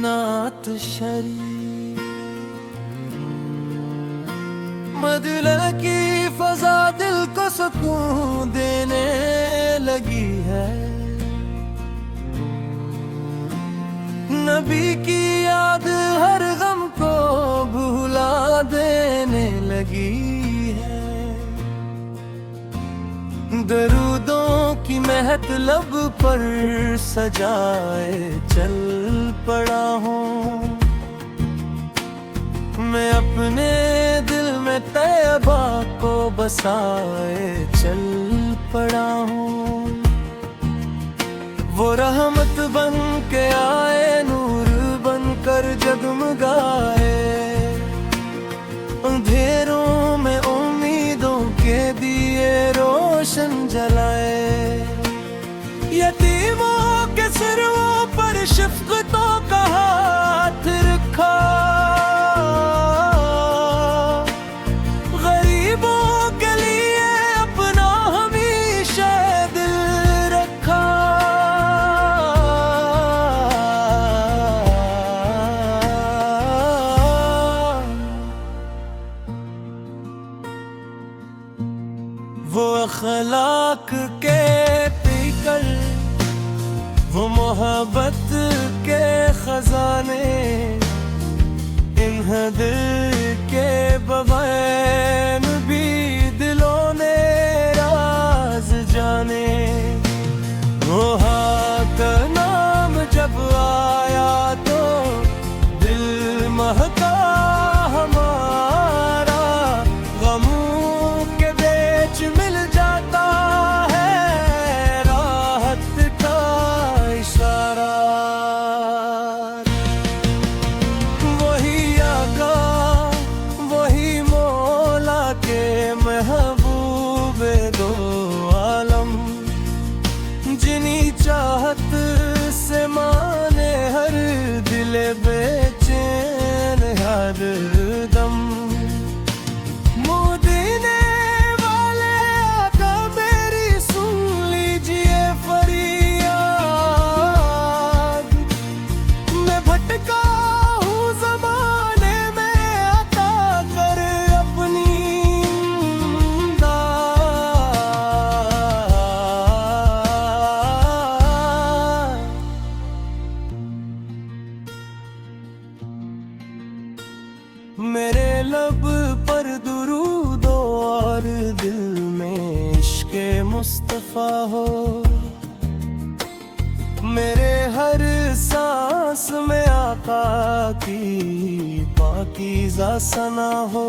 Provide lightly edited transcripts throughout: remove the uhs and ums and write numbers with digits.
नात शरी मदीने की फजा दिल को सुकून देने लगी है। नबी की याद हर गम को भुला देने लगी है। दरूदों की महक लब पर सजाए चल पड़ा हूँ मैं, अपने दिल में तैयबा को बसाए चल पड़ा हूँ। वो रहमत बन के आए, नूर बन कर जगमगाए, अंधेरों में उम्मीदों के दिए रोशन जलाए। यतीमों के सिरों पर शफ़क़तों का हाथ रखा, गरीबों के लिए अपना हमेशा दिल रखा। वो अखलाक के पीकर, वो मोहब्बत के खजाने, इन्हें दिल के बग़ैर भी दिलों ने राज जाने। रोहा का नाम जब आया तो दिल महका हमारा, गमों के बीच मिल जाता है राहत का इशारा। वही आका वही मौला के महबूबे दो आलम, जिन्हीं चाहत से माने हर दिल बेचैन हर दम। मदीने वाले आका मेरी सुन लीजिए फरियाद, मैं भटका हूँ ज़माने में, अता कर अपनी मेरे लब पर दुरूद और दिल में इश्क़े मुस्तफ़ा हो, मेरे हर सांस में आका की पाकीज़ा सना हो।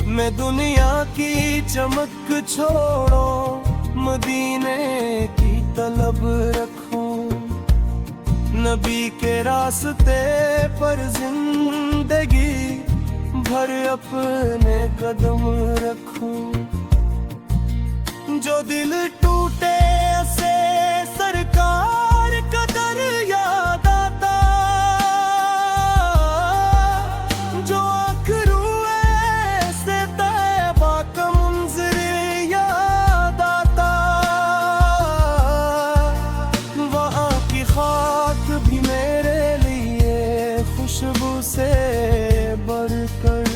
मैं दुनिया की चमक छोड़ो, मदीने की तलब रखूं, नबी के रास्ते पर जिंदगी भर अपने कदम रखूं। जो दिल टूटे से सरकार का दर याद आता, जो आँख रुए से तैयबा का मंज़र याद आता, वहाँ की खाक भी मेरे लिए खुशबू से बढ़कर,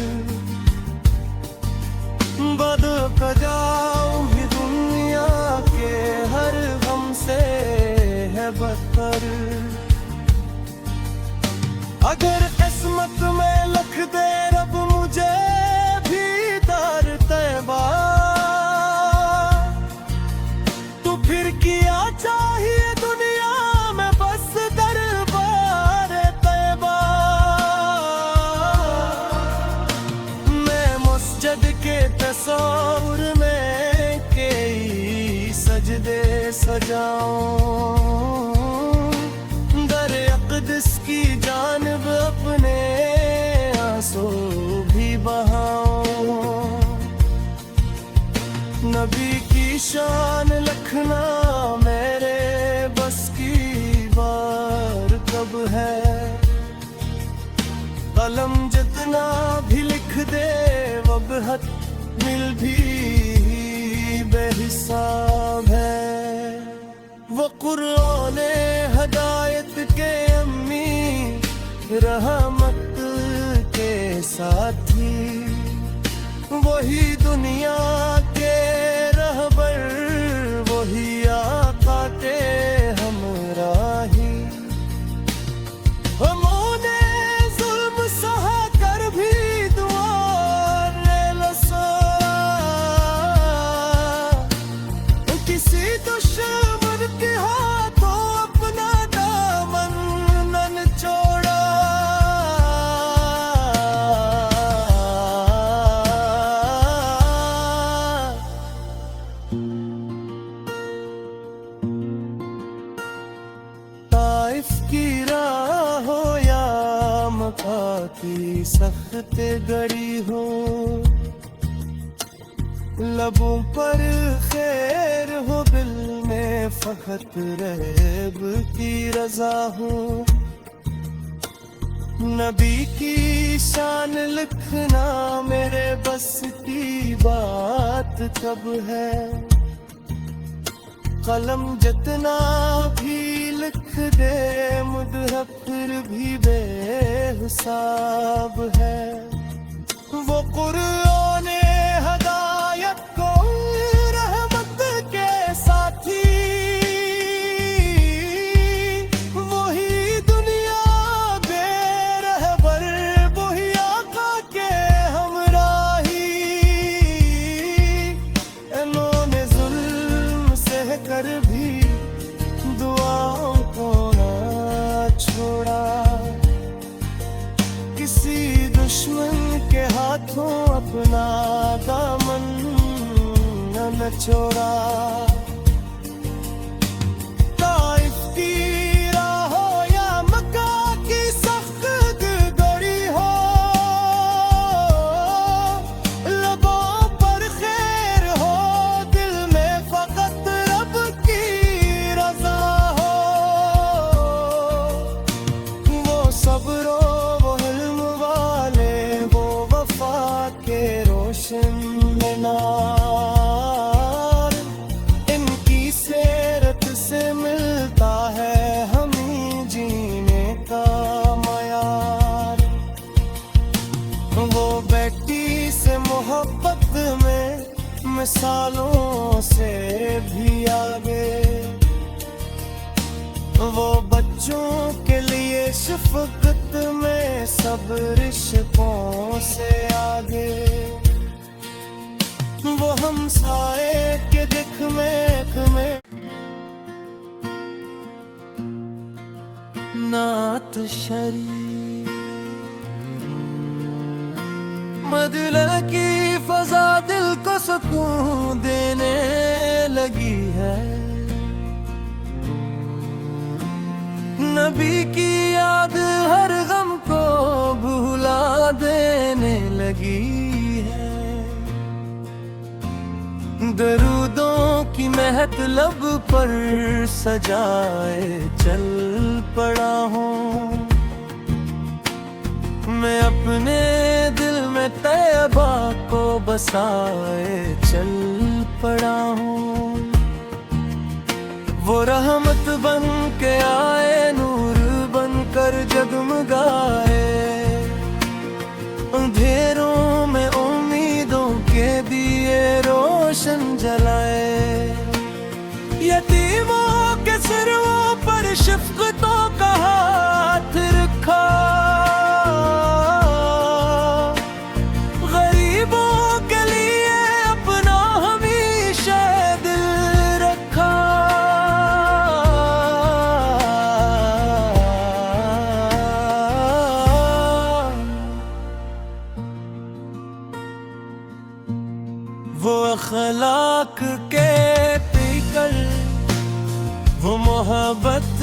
बदकजाओ भी दुनिया के हर गम से है बदतर। अगर किस्मत में लिख दे रब मुझे भी दर तैयबा, तो फिर किया चाहिए दुनिया में बस दरबार तैयबा। मैं मस्जिद के तस्वीर में कई सजदे सजाऊं, दर अक़दस की जानिब अपने आंसू भी बहाऊं। नबी की शान लिखना मेरे बस की बार कब है, कलम जितना भी लिख दे वबहत दिल भी बेहिसाब है। वो कुरान हदायत के साथी, वही दुनिया के रहबर, वही आका के हमराही। हमने जुल्म सहा कर भी दुआ ने लसोया, किसी दुश्मन के हाथों अपना दामन न छोड़ा। ताइफ की राह हो या मक्का की सख्त गड़ी हो, लबों पर खैर हो, दिल में फकत रब की रजा हो। नबी की शान लिखना मेरे बस की बात कब है, कलम जितना भी लिख दे मुदहब फिर भी बेहिसाब है। वो कुरान हदायत को रहमत के साथी, वही दुनिया बेरहबर, वही आका के हमराही। इन्होंने जुल्म सह कर भी दुआओं को ना छोड़ा, किसी दुश्मन के हाथों अपना दामन न छोड़ा। ताइफ की राह हो या मक्का की सख्त गड़ी हो, लबों पर खैर हो, दिल में फकत रब की रजा हो। वो सब्रो वो इल्म वाले, वो वफा के रोशन मीनार, इनकी सेरत से मिलता है हमें जीने का मयार। वो बेटी से मोहब्बत में मिसालों से भी आगे, वो बच्चों के लिए शफकत में सब रिश्तों से आगे। वो हमसाए के दिख में नात शरी, मदीना की फजा दिल को सुकून देने लगी है। नबी की याद हर गम को भुला देने लगी है। दरूदों की महक लब पर सजाए चल पड़ा हूँ, मैं अपने दिल में तैयबा को बसाए चल पड़ा हूँ। वो रहमत बन के आए, नूर बन कर जगमगाए, अंधेरों में उम्मीदों के दिए रोशन जलाए। यतीमों के सिरों पर शफ़क़तों का हाथ रखा, गरीबों के लिए अपना हमेशा दिल रखा। वो अखलाक के पीकर, वो मोहब्बत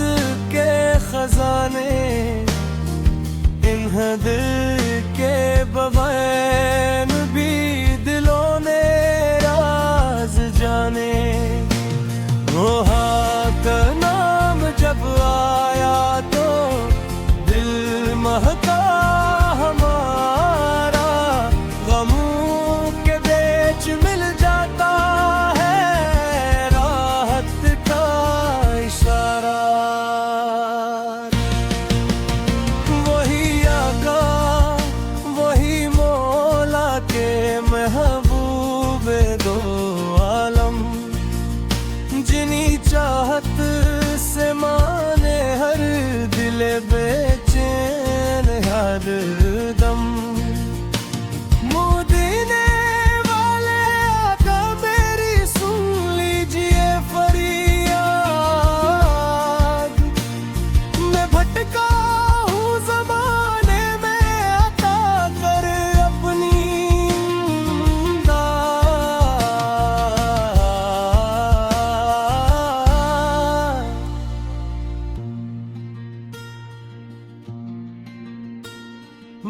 के खजाने, इन्ह दिल के बवैन भी दिलों ने राज जाने। वो का नाम जब आया तो दिल महका हमारा, गमों के बीच मिल जाता है राहत का इशारा। वही आका वही तुझनी चाहत से माने हर दिल बेचैन हर दम। मुँह देने वाले आका मेरी सुन लीजिए फरियाद। मैं भटका हूँ ज़माने में, अता कर अपनी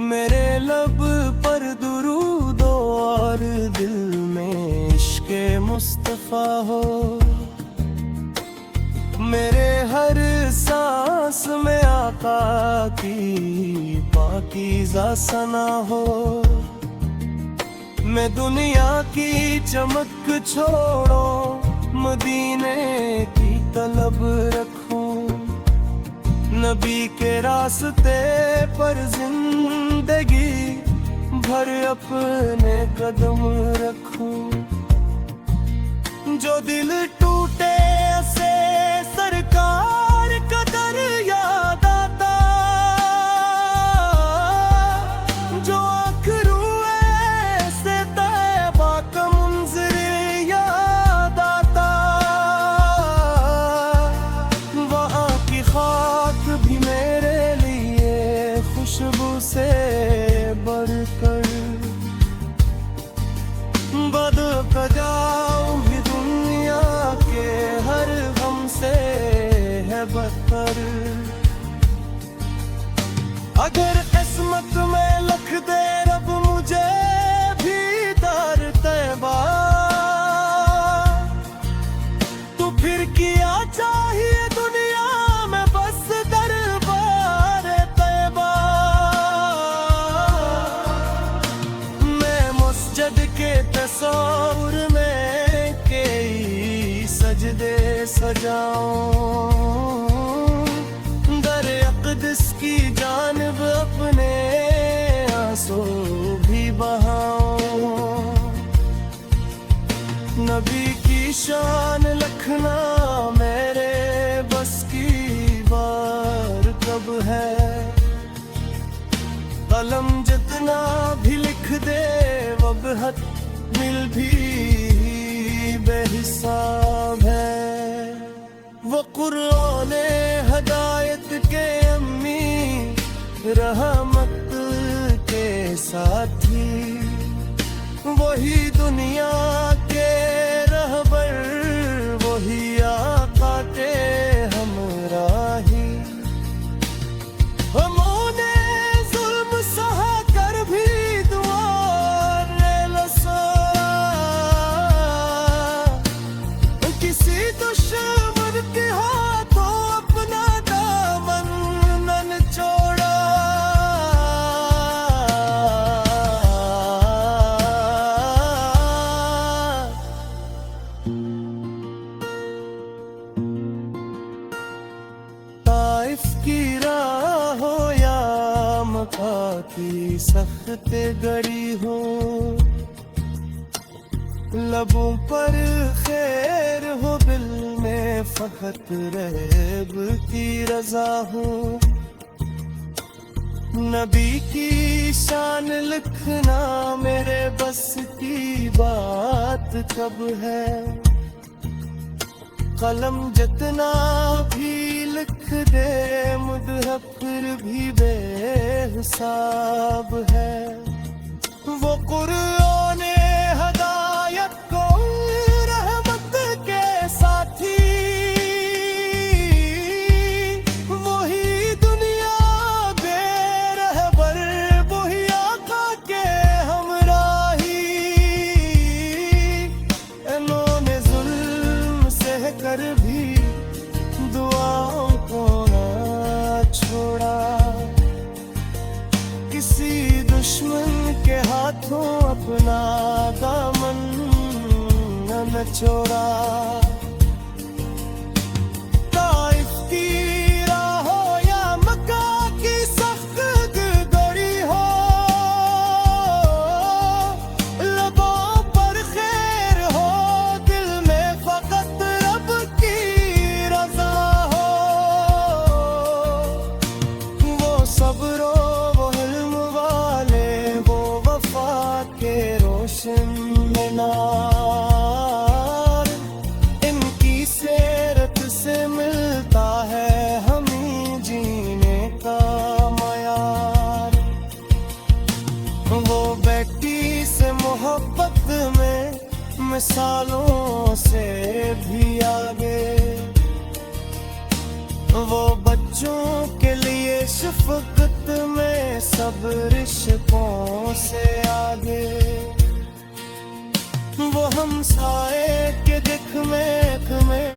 मेरे लब पर दुरूद और दिल में इश्क़े मुस्तफ़ा हो। मेरे हर सांस में आका की पाकीज़ा सना हो। मैं दुनिया की चमक छोड़ो, मदीने की तलब रखूं। नबी के रास्ते पर जिंदगी भर अपने कदम रखूं। जो दिल टूटे से सरकार का दर याद आता, जो आँख रोए से तैबा का मुंज़िर याद आता। वहाँ की खाक भी मेरे लिए खुशबू से बढ़कर, बदकजाओ भी दुनिया के हर गम से है बदतर। अगर किस्मत में लिख दे रब मुझे भी दर तैबा, तो फिर किया चाहिए दुनिया में बस दरबार तैबा। मैं मस्जिद के तस्वीर में कई सजदे सजाऊं, दर अक़दस की जानिब अपने आंसू भी बहाऊं। नबी की शान लिखना मेरे बस की बार कब है। कलम जितना भी लिख दे वबहत दिल भी बेहिसाब है। वो कुरान हदायत के अम्मी, रहमत के साथी, वही दुनिया के रहबर, वही आका के हमराही। हमने जुल्म सहा कर भी दुआ किसी दुश्मन के हाथों अपना दामन न छोड़ा। ताइफ की राह हो या मक्का की सख्त गड़ी हो, लबों पर खैर हो दिल में फकत रैब की रजा हो। नबी की शान लिखना मेरे बस की बात कब है। कलम जितना भी लिख दे मुदहब फिर भी बेहिसाब है। वो कुरान हदायत को रहमत के साथी, वही दुनिया बेरहबर, वही आका के हमराही। इन्होंने जुल्म सह कर भी दुआओं को ना छोड़ा, किसी दुश्मन के हाथों अपना दामन न छोड़ा। ताइफ की राह हो या मक्का की सख्त गड़ी हो, लबों पर खैर हो दिल में फकत रब सालों से भी आगे, वो बच्चों के लिए शफकत में सब रिश्तों से आगे, वो हमसाए के दिख में